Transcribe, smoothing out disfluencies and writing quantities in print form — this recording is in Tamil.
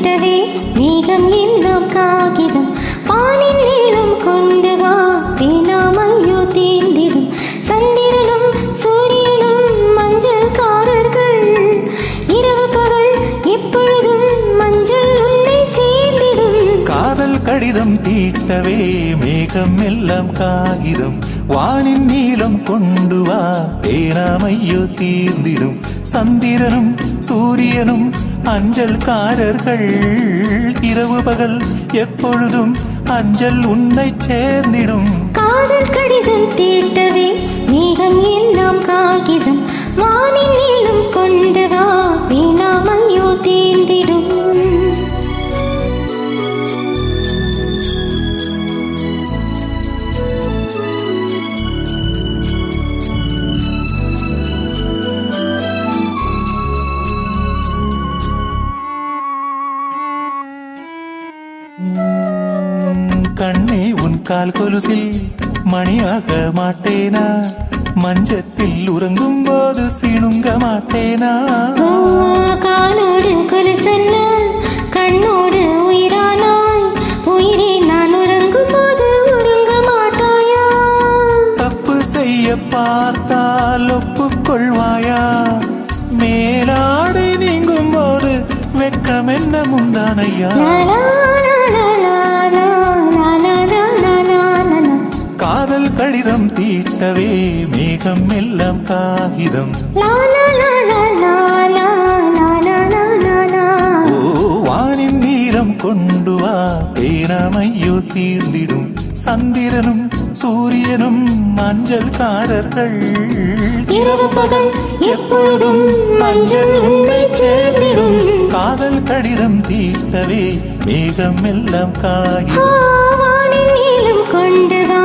தீட்டவே மேகம் எல்லாம் காகிதம் பாலின் நீளம் கொண்டு வா பேனாமையோ தீர்ந்திடும் சந்திரனும் சூரியனும் மஞ்சள்காரர்கள் இரவு பகல் எப்பொழுதும் மஞ்சள் உன்னை சேர்ந்திடும் காதல் கடிதம் தீட்டவே மேகம் எல்லாம் காகிதம் வானின் நீளம் கொண்டு வா பேராமையோ தீர்ந்திடும் சந்திரனும் சூரியனும் அஞ்சல்காரர்கள் இரவு பகல் எப்பொழுதும் அஞ்சல் உன்னை சேர்ந்திடும் காதல் கடிதம் தீட்டவே மேகம் எல்லாம் காகிதம் வானின் நீளம் கொண்டு வா பேனாமையோ தீர்ந்திடும் கண்ணே உன் கால் கொலுசில் மணியாக மாட்டேனா மஞ்சத்தில் உறங்கும் போது சிணுங்க மாட்டேனா காலோடு கொலுசல்ல கண்ணோடு உயிரானாய் உயிரே நான் உறங்கும் போது உறங்க மாட்டாயா தப்பு செய்ய பார்த்தால் ஒப்புக்கொள்வாயா மேலாடை நீங்கும் போது வெட்கம் என்ன முந்தானையா காதல் கடிதம் தீட்டவே மேகம் எல்லாம் காகிதம் ஓ வானின் நீளம் கொண்டு வா பேராமையோ தீர்ந்திடும் சந்திரனும் சூரியனும் மஞ்சள்காரர்கள் இரவு பகல் எப்பொழுதும் மஞ்சள் உன்னை சேர்ந்திடும் காதல் கடிதம் தீட்டவே மேகம் எல்லாம் காகிதம் கொண்டு வா